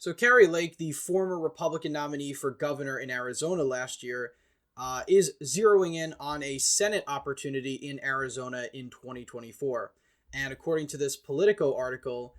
So Kari Lake, the former Republican nominee for governor in Arizona last year, is zeroing in on a Senate opportunity in Arizona in 2024. And according to this Politico article,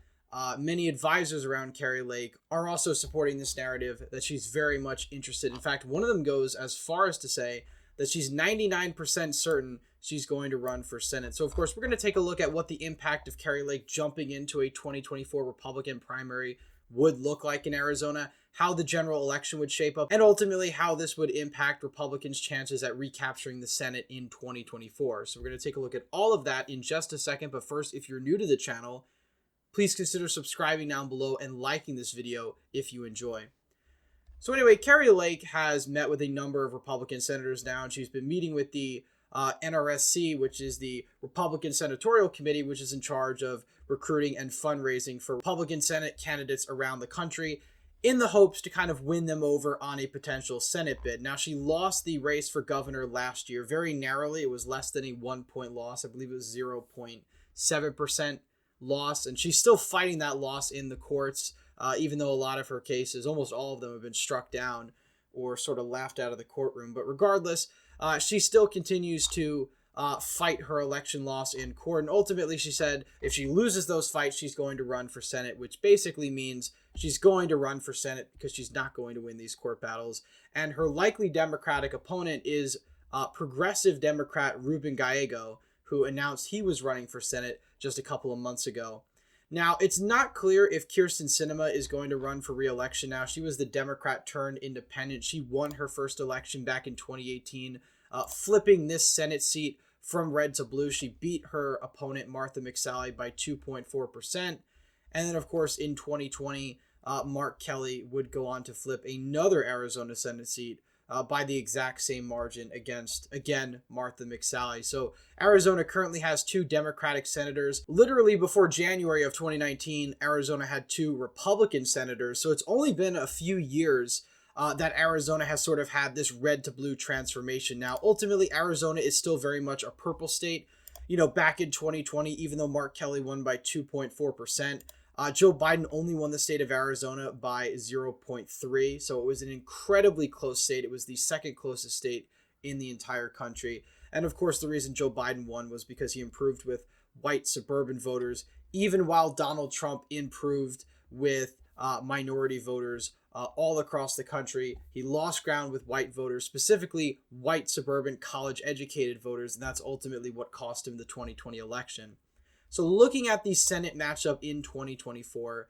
many advisors around Kari Lake are also supporting this narrative that she's very much interested. In fact, one of them goes as far as to say that she's 99% certain she's going to run for Senate. So, of course, we're going to take a look at what the impact of Kari Lake jumping into a 2024 Republican primary would look like in Arizona, how the general election would shape up, and ultimately how this would impact Republicans' chances at recapturing the Senate in 2024. So we're going to take a look at all of that in just a second. But first, if you're new to the channel, please consider subscribing down below and liking this video if you enjoy. So anyway, Kari Lake has met with a number of Republican senators now, and she's been meeting with the NRSC, which is the Republican Senatorial Committee, which is in charge of recruiting and fundraising for Republican Senate candidates around the country in the hopes to kind of win them over on a potential Senate bid. Now, she lost the race for governor last year very narrowly. It was less than a 1-point loss. I believe it was 0.7% loss, and she's still fighting that loss in the courts, even though a lot of her cases, almost all of them, have been struck down or sort of laughed out of the courtroom. But regardless, she still continues to fight her election loss in court. And ultimately, she said if she loses those fights, she's going to run for Senate, which basically means she's going to run for Senate because she's not going to win these court battles. And her likely Democratic opponent is progressive Democrat Ruben Gallego, who announced he was running for Senate just a couple of months ago. Now, it's not clear if Kyrsten Sinema is going to run for re-election now. She was the Democrat turned independent. She won her first election back in 2018, flipping this Senate seat from red to blue. She beat her opponent, Martha McSally, by 2.4%. And then, of course, in 2020, Mark Kelly would go on to flip another Arizona Senate seat by the exact same margin against, again, Martha McSally. So Arizona currently has 2 Democratic senators. Literally before January of 2019, Arizona had 2 Republican senators. So it's only been a few years that Arizona has sort of had this red to blue transformation. Now, ultimately, Arizona is still very much a purple state. You know, back in 2020, even though Mark Kelly won by 2.4%, Joe Biden only won the state of Arizona by 0.3. So it was an incredibly close state. It was the second closest state in the entire country. And of course, the reason Joe Biden won was because he improved with white suburban voters, even while Donald Trump improved with minority voters all across the country. He lost ground with white voters, specifically white suburban college educated voters. And that's ultimately what cost him the 2020 election. So looking at the Senate matchup in 2024,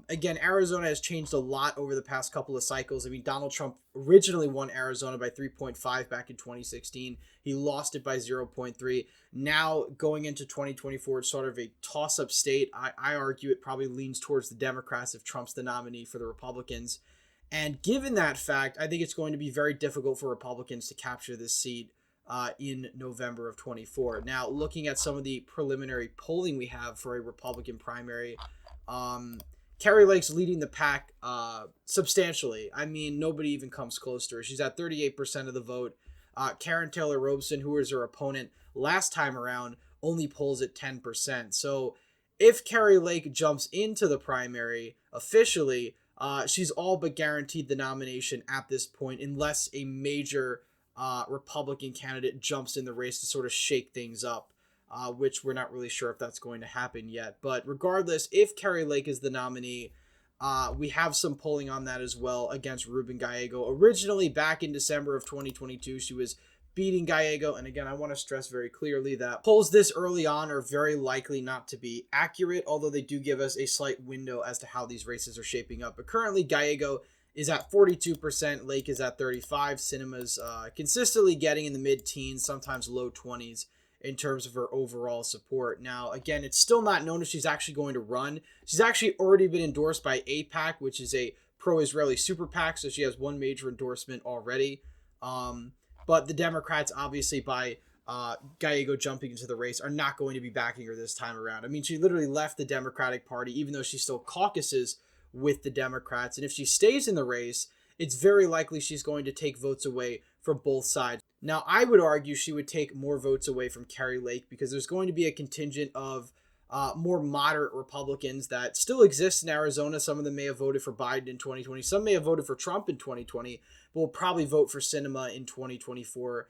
again, Arizona has changed a lot over the past couple of cycles. I mean, Donald Trump originally won Arizona by 3.5 back in 2016. He lost it by 0.3. Now going into 2024, it's sort of a toss-up state. I argue it probably leans towards the Democrats if Trump's the nominee for the Republicans. And given that fact, I think it's going to be very difficult for Republicans to capture this seat in November of 24. Now, looking at some of the preliminary polling we have for a Republican primary, Kari Lake's leading the pack substantially. I mean, nobody even comes close to her. She's at 38% of the vote. Karen Taylor Robson, who was her opponent last time around, only polls at 10%. So if Kari Lake jumps into the primary officially, she's all but guaranteed the nomination at this point, unless a major Republican candidate jumps in the race to sort of shake things up, which we're not really sure if that's going to happen yet. But regardless, if Kari Lake is the nominee, we have some polling on that as well against Ruben Gallego. Originally, back in December of 2022, she was beating Gallego. And again, I want to stress very clearly that polls this early on are very likely not to be accurate, although they do give us a slight window as to how these races are shaping up. But currently, Gallego is at 42%, Lake is at 35%, Sinema's consistently getting in the mid-teens, sometimes low 20s in terms of her overall support. Now, again, it's still not known if she's actually going to run. She's actually already been endorsed by AIPAC, which is a pro-Israeli super PAC, so she has one major endorsement already. But the Democrats, obviously, by Gallego jumping into the race, are not going to be backing her this time around. I mean, she literally left the Democratic Party, even though she still caucuses with the Democrats. And if she stays in the race, it's very likely she's going to take votes away from both sides. Now, I would argue she would take more votes away from Kari Lake because there's going to be a contingent of more moderate Republicans that still exist in Arizona. Some of them may have voted for Biden in 2020. Some may have voted for Trump in 2020, but will probably vote for Sinema in 2024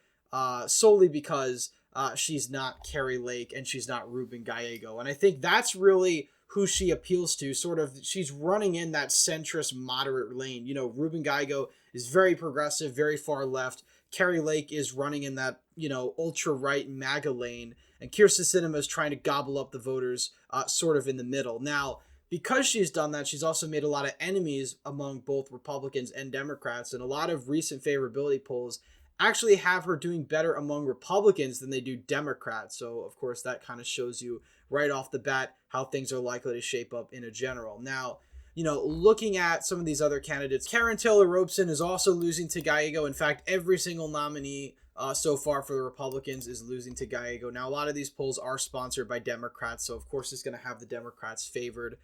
solely because she's not Kari Lake and she's not Ruben Gallego. And I think that's really who she appeals to. Sort of, she's running in that centrist moderate lane. You know, Ruben Gallego is very progressive, very far left. Kari Lake is running in that, you know, ultra-right MAGA lane. And Kyrsten Sinema is trying to gobble up the voters sort of in the middle. Now, because she's done that, she's also made a lot of enemies among both Republicans and Democrats. And a lot of recent favorability polls actually have her doing better among Republicans than they do Democrats. So, of course, that kind of shows you right off the bat how things are likely to shape up in a general. Now, you know, looking at some of these other candidates, Karen Taylor Robson is also losing to Gallego. In fact, every single nominee so far for the Republicans is losing to Gallego. Now, a lot of these polls are sponsored by Democrats, so of course it's going to have the Democrats favored.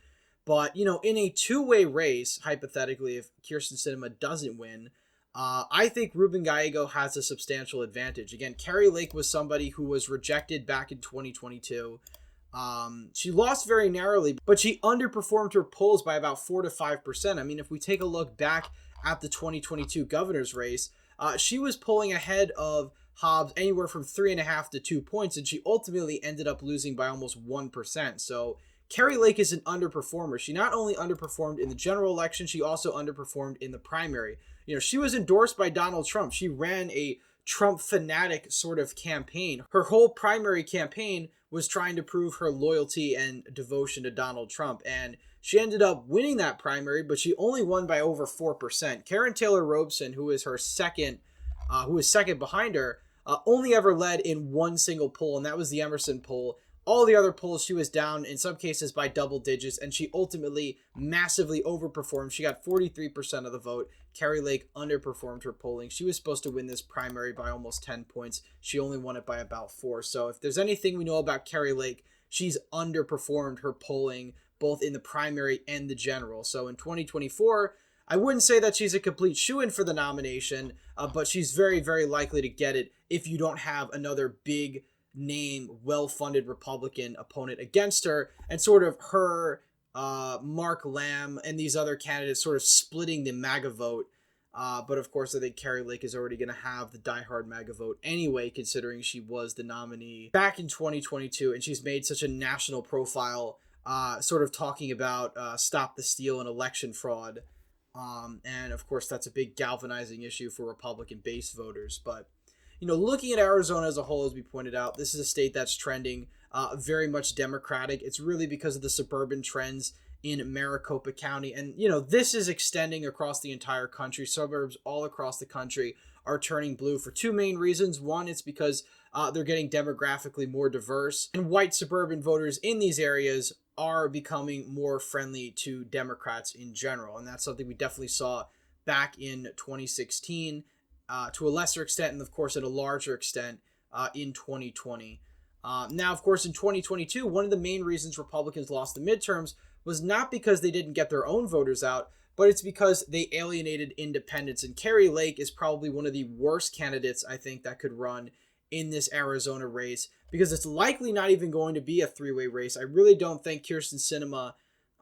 But, you know, in a two-way race, hypothetically, if Kyrsten Sinema doesn't win, I think Ruben Gallego has a substantial advantage. Again, Kari Lake was somebody who was rejected back in 2022. She lost very narrowly, but she underperformed her polls by about 4 to 5%. I mean, if we take a look back at the 2022 governor's race, she was polling ahead of Hobbs anywhere from 3.5 to 2 points, and she ultimately ended up losing by almost 1%. So Kari Lake is an underperformer. She not only underperformed in the general election, she also underperformed in the primary. You know, she was endorsed by Donald Trump. She ran a Trump fanatic sort of campaign. Her whole primary campaign was trying to prove her loyalty and devotion to Donald Trump. And she ended up winning that primary, but she only won by over 4%. Karen Taylor Robson, who is second behind her, only ever led in one single poll, and that was the Emerson poll. All the other polls, she was down in some cases by double digits, and she ultimately massively overperformed. She got 43% of the vote. Kari Lake underperformed her polling. She was supposed to win this primary by almost 10 points. She only won it by about 4. So if there's anything we know about Kari Lake, she's underperformed her polling both in the primary and the general. So in 2024, I wouldn't say that she's a complete shoo-in for the nomination, but she's very, very likely to get it if you don't have another big name, well-funded Republican opponent against her, and sort of her, Mark Lamb, and these other candidates sort of splitting the MAGA vote. But of course, I think Kari Lake is already going to have the diehard MAGA vote anyway, considering she was the nominee back in 2022, and she's made such a national profile, sort of talking about stop the steal and election fraud. And of course, that's a big galvanizing issue for Republican base voters. But you know, looking at Arizona as a whole, as we pointed out, this is a state that's trending very much Democratic. It's really because of the suburban trends in Maricopa County. And, you know, this is extending across the entire country. Suburbs all across the country are turning blue for two main reasons. One, it's because they're getting demographically more diverse, and white suburban voters in these areas are becoming more friendly to Democrats in general. And that's something we definitely saw back in 2016. To a lesser extent, and of course at a larger extent in 2020. Now, of course, in 2022, one of the main reasons Republicans lost the midterms was not because they didn't get their own voters out, but it's because they alienated independents. And Kari Lake is probably one of the worst candidates, I think, that could run in this Arizona race, because it's likely not even going to be a three-way race. I really don't think Kyrsten Sinema,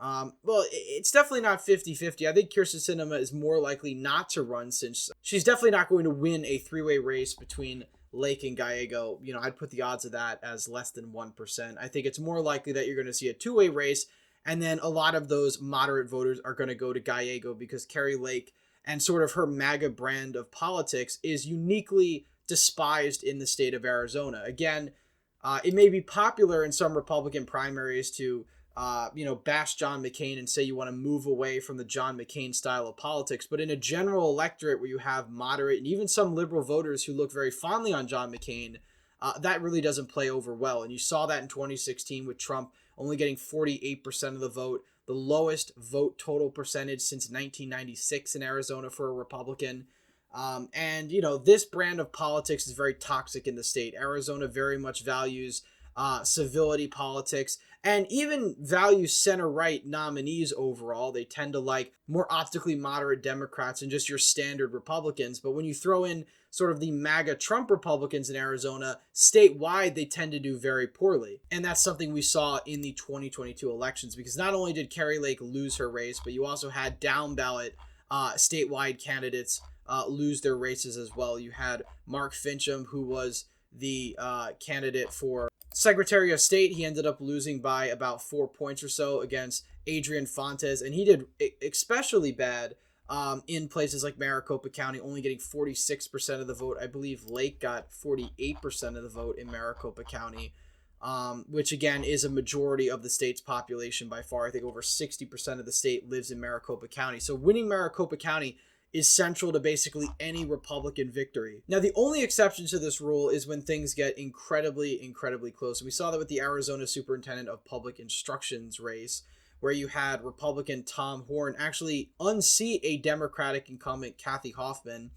well, it's definitely not 50-50. I think Kyrsten Sinema is more likely not to run, since she's definitely not going to win a three-way race between Lake and Gallego. You know, I'd put the odds of that as less than 1%. I think it's more likely that you're going to see a two-way race, and then a lot of those moderate voters are going to go to Gallego, because Kari Lake and sort of her MAGA brand of politics is uniquely despised in the state of Arizona. Again, it may be popular in some Republican primaries to bash John McCain and say you want to move away from the John McCain style of politics. But in a general electorate where you have moderate and even some liberal voters who look very fondly on John McCain, that really doesn't play over well. And you saw that in 2016 with Trump only getting 48% of the vote, the lowest vote total percentage since 1996 in Arizona for a Republican. And, you know, this brand of politics is very toxic in the state. Arizona very much values civility politics, and even value center-right nominees overall. They tend to like more optically moderate Democrats and just your standard Republicans. But when you throw in sort of the MAGA Trump Republicans in Arizona, statewide, they tend to do very poorly. And that's something we saw in the 2022 elections, because not only did Kari Lake lose her race, but you also had down ballot statewide candidates lose their races as well. You had Mark Fincham, who was the candidate for Secretary of State. He ended up losing by about 4 points or so against Adrian Fontes, and he did especially bad in places like Maricopa County, only getting 46% of the vote. I believe Lake got 48% of the vote in Maricopa County, which again is a majority of the state's population by far. I think over 60% of the state lives in Maricopa County. So winning Maricopa County is central to basically any Republican victory. Now, the only exception to this rule is when things get incredibly, incredibly close. We saw that with the Arizona Superintendent of Public Instructions race, where you had Republican Tom Horn actually unseat a Democratic incumbent, Kathy Hoffman,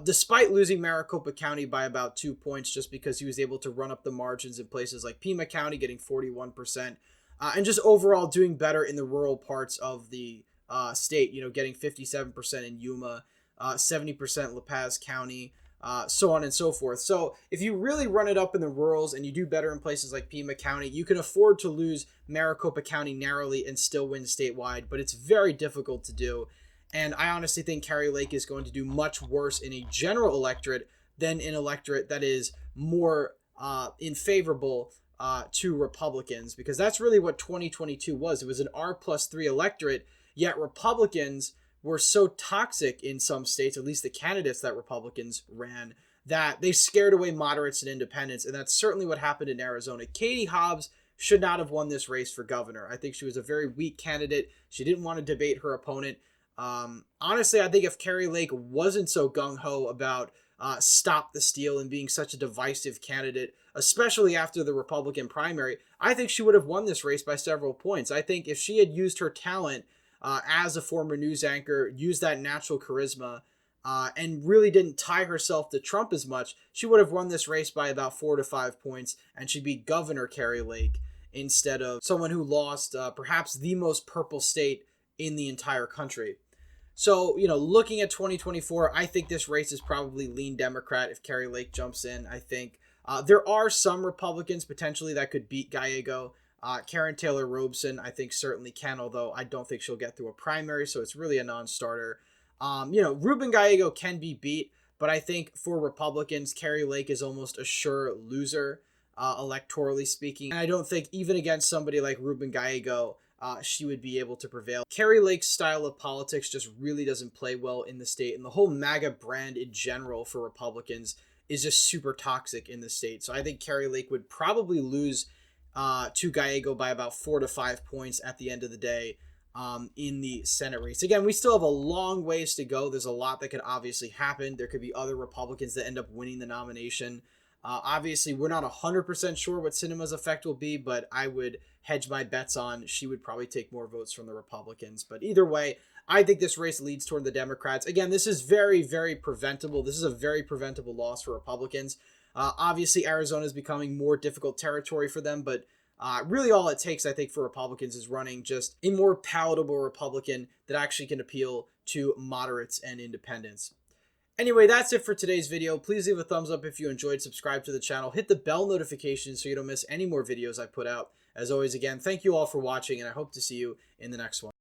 despite losing Maricopa County by about 2 points, just because he was able to run up the margins in places like Pima County, getting 41%, and just overall doing better in the rural parts of the state, getting 57% in Yuma, 70% La Paz County, so on and so forth. So if you really run it up in the rurals and you do better in places like Pima County, you can afford to lose Maricopa County narrowly and still win statewide, but it's very difficult to do. And I honestly think Kari Lake is going to do much worse in a general electorate than an electorate that is more favorable to Republicans, because that's really what 2022 was. It was an R+3 electorate, yet Republicans were so toxic in some states, at least the candidates that Republicans ran, that they scared away moderates and independents. And that's certainly what happened in Arizona. Katie Hobbs should not have won this race for governor. I think she was a very weak candidate. She didn't want to debate her opponent. Honestly, I think if Kari Lake wasn't so gung-ho about stop the steal and being such a divisive candidate, especially after the Republican primary, I think she would have won this race by several points. I think if she had used her talent as a former news anchor, used that natural charisma, and really didn't tie herself to Trump as much, she would have won this race by about 4 to 5 points, and she'd be Governor Kari Lake instead of someone who lost perhaps the most purple state in the entire country. So, looking at 2024, I think this race is probably lean Democrat if Kari Lake jumps in. I think there are some Republicans potentially that could beat Gallego. Karen Taylor Robeson, I think, certainly can, although I don't think she'll get through a primary, so it's really a non-starter. Ruben Gallego can be beat, but I think for Republicans, Kari Lake is almost a sure loser, electorally speaking. And I don't think even against somebody like Ruben Gallego, she would be able to prevail. Kari Lake's style of politics just really doesn't play well in the state, and the whole MAGA brand in general for Republicans is just super toxic in the state. So I think Kari Lake would probably lose to Gallego by about 4 to 5 points at the end of the day in the Senate race. Again, we still have a long ways to go. There's a lot that could obviously happen. There could be other Republicans that end up winning the nomination. Obviously, we're not 100% sure what Sinema's effect will be, but I would hedge my bets on she would probably take more votes from the Republicans. But either way, I think this race leads toward the Democrats. Again, this is very, very preventable. This is a very preventable loss for Republicans. Obviously, Arizona is becoming more difficult territory for them, but really all it takes, I think, for Republicans is running just a more palatable Republican that actually can appeal to moderates and independents. Anyway, that's it for today's video. Please leave a thumbs up if you enjoyed, subscribe to the channel, hit the bell notification so you don't miss any more videos I put out. As always, again, thank you all for watching, and I hope to see you in the next one.